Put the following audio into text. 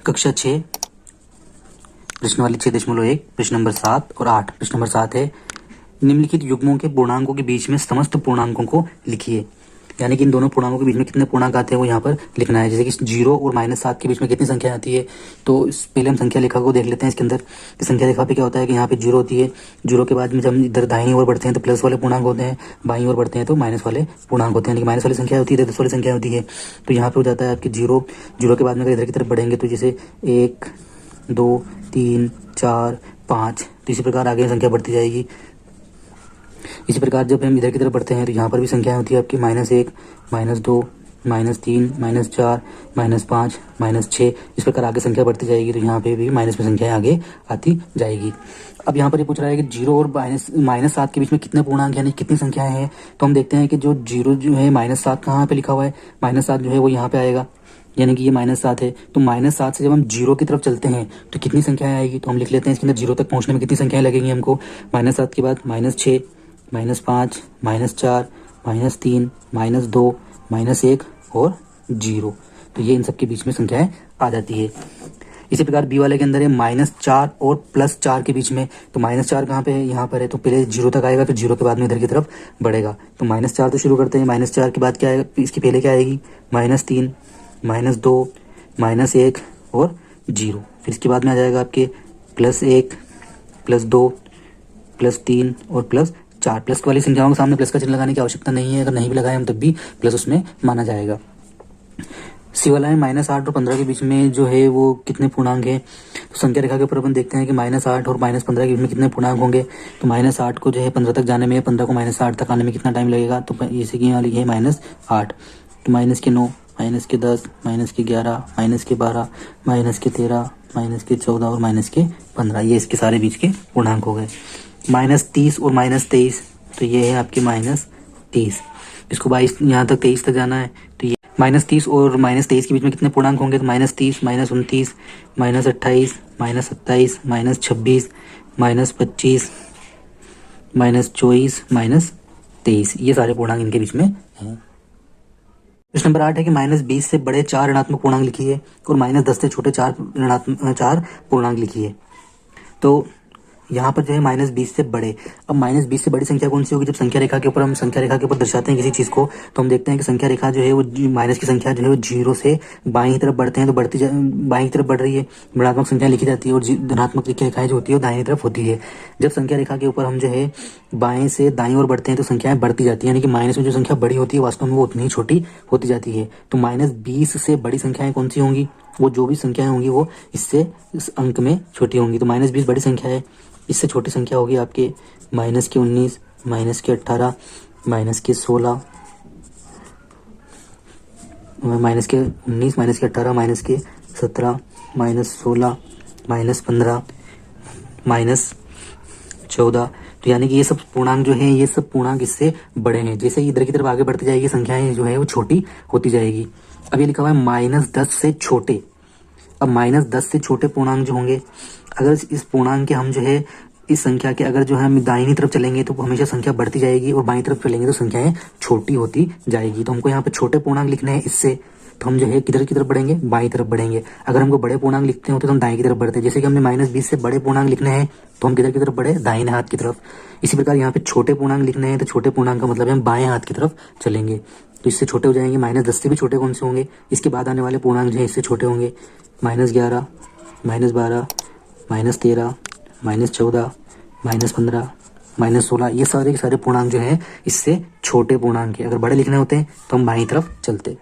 कक्षा 6 प्रश्न वाली 6.1 प्रश्न नंबर 7 और 8। प्रश्न नंबर 7 है निम्नलिखित युग्मों के पूर्णांकों के बीच में समस्त पूर्णांकों को लिखिए। यानी कि इन दोनों पूर्णांकों के बीच में कितने पूर्णांक आते हैं वो यहाँ पर लिखना है। जैसे कि 0 और -7 के बीच में कितनी संख्या आती है, तो पहले हम संख्या रेखा को देख लेते हैं। इसके अंदर संख्या रेखा पे क्या होता है कि यहाँ पे 0 होती है। 0 के बाद में जब हम इधर दाहिनी ओर बढ़ते हैं तो प्लस वाले पूर्णांक होते हैं, बाईं ओर बढ़ते हैं तो माइनस वाले पूर्णांक होते हैं। यानी कि माइनस वाली संख्या होती है, 10 वाली संख्या होती है। तो यहाँ पे हो जाता है आपकी 0 के बाद में अगर इधर की तरफ बढ़ेंगे तो जैसे 1 2 3 4 5, तो इसी प्रकार आगे संख्या बढ़ती जाएगी। इसी प्रकार जब हम इधर की तरफ बढ़ते हैं तो यहाँ पर भी संख्याएं होती है आपकी -1 -2 -3 -4 -5 -6। इस प्रकार आगे संख्या बढ़ती जाएगी, तो यहाँ पे भी माइनस में संख्याएं आगे आती जाएगी। अब यहाँ पर ये पूछ रहा है कि 0 और -7 के बीच में कितने पूर्णांक यानी कितनी संख्याएं हैं। तो हम देखते हैं कि जो 0 जो है -7 कहाँ पे लिखा हुआ है, -7 जो है वो यहाँ पे आएगा, यानी कि ये -7 है। तो -7 से जब हम 0 की तरफ चलते हैं तो कितनी संख्याएं आएगी, तो हम लिख लेते हैं इसके अंदर 0 तक पहुंचने में कितनी संख्याएं लगेंगी हमको। -7 के बाद -6 -5 -4 -3 -2 -1 और 0, तो ये इन सब के बीच में संख्याएं आ जाती है। इसी प्रकार बी वाले के अंदर है -4 और +4 के बीच में। तो -4 कहाँ पे है, यहाँ पर है। तो पहले 0 तक आएगा, फिर 0 के बाद में इधर की तरफ बढ़ेगा। तो -4 तो शुरू करते हैं। -4 के बाद क्या आएगा, इसकी पहले क्या आएगी, -3 -2 -1 और 0। फिर इसके बाद में आ जाएगा आपके +1 +2 +3 और +4। प्लस वाली संख्याओं के सामने प्लस का चिन्ह लगाने की आवश्यकता नहीं है। अगर नहीं भी लगाए हम तब भी प्लस उसमें माना जाएगा। सी वाला है -8 और 15 के बीच में जो है वो कितने पूर्णांक है। तो संख्या रेखा के ऊपर अपन देखते हैं कि -8 और -15 के बीच में कितने पूर्णांक होंगे। तो -8 को जो है 15 तक जाने में, 15 को -8 तक आने में कितना टाइम लगेगा। तो जैसे कि यहाँ लिखिए -8, तो -9 -10 -11 -12 -13 -14 और -15, ये इसके सारे बीच के पूर्णांक हो गए। -30 और -23, तो ये है आपके -30। इसको 22 यहाँ तक 23 तक जाना है। तो ये -30 और -23 के बीच में कितने पूर्णांक होंगे, तो -30 -29 -28 -27 -26 -25 -24 -23, ये सारे पूर्णांक इनके बीच में हैं। प्रश्न नंबर 8 है कि -20 से बड़े 4 ऋणात्मक पूर्णांक लिखिए और -10 से छोटे 4 पूर्णांक लिखिए। तो यहाँ पर जो है -20 से बड़े। अब -20 से बड़ी संख्या कौन सी होगी, जब संख्या रेखा के ऊपर हम संख्या रेखा के ऊपर दर्शाते हैं किसी चीज को, तो हम देखते हैं कि संख्या रेखा जो है वो माइनस की संख्या जो है वो 0 से बाईं की तरफ बढ़ते हैं, तो बाईं की तरफ बढ़ रही है, ऋणात्मक संख्या लिखी जाती है, और धनात्मक रेखाएं जो होती है वो दाहिनी तरफ होती है। जब संख्या रेखा के ऊपर हम जो है बाएं से दाईं ओर बढ़ते हैं तो संख्याएं बढ़ती जाती है, यानी कि माइनस में जो संख्या बड़ी होती है वास्तव में वो उतनी ही छोटी होती जाती है। तो -20 से बड़ी संख्याएं कौन सी होंगी, वो जो भी संख्याएं होंगी वो इससे इस अंक में छोटी होंगी। तो -20 बड़ी संख्या है, इससे छोटी संख्या होगी आपके -19 -18 -16 -19 -18 -17 -16 -15 -14। तो यानी कि ये सब पूर्णांक जो है ये सब पूर्णांक इससे बड़े हैं। जैसे इधर की तरफ आगे बढ़ती जाएगी संख्याएं जो है वो छोटी होती जाएगी। अब ये लिखा हुआ है -10 से छोटे। अब -10 से छोटे पूर्णांक जो होंगे, अगर इस पूर्णांक के हम जो है इस संख्या के अगर जो है हम दाहिनी तरफ चलेंगे तो हमेशा संख्या बढ़ती जाएगी, और बाईं तरफ चलेंगे तो संख्याएं छोटी होती जाएगी। तो हमको यहाँ पे छोटे पूर्णांक लिखने हैं इससे, तो हम जो है किधर की तरफ बढ़ेंगे, बाईं तरफ बढ़ेंगे। अगर हमको बड़े पूर्णांक लिखते होते तो हम दाएं की तरफ बढ़ते। जैसे कि हमने -20 से बड़े पूर्णांक लिखने हैं तो हम किधर की तरफ बढ़े, दाहिने हाथ की तरफ। इसी प्रकार यहाँ पे छोटे पूर्णांक लिखने हैं तो छोटे पूर्णांक का मतलब है हम बाएं हाथ की तरफ चलेंगे, तो इससे छोटे हो जाएंगे। -10 से भी छोटे कौन से होंगे, इसके बाद आने वाले पूर्णांक जो है इससे छोटे होंगे। -11 -12 -13 -14 -15 -16, ये सारे के सारे पूर्णांक जो है इससे छोटे पूर्णांक है। अगर बड़े लिखने होते हैं तो हम बाईं तरफ चलते।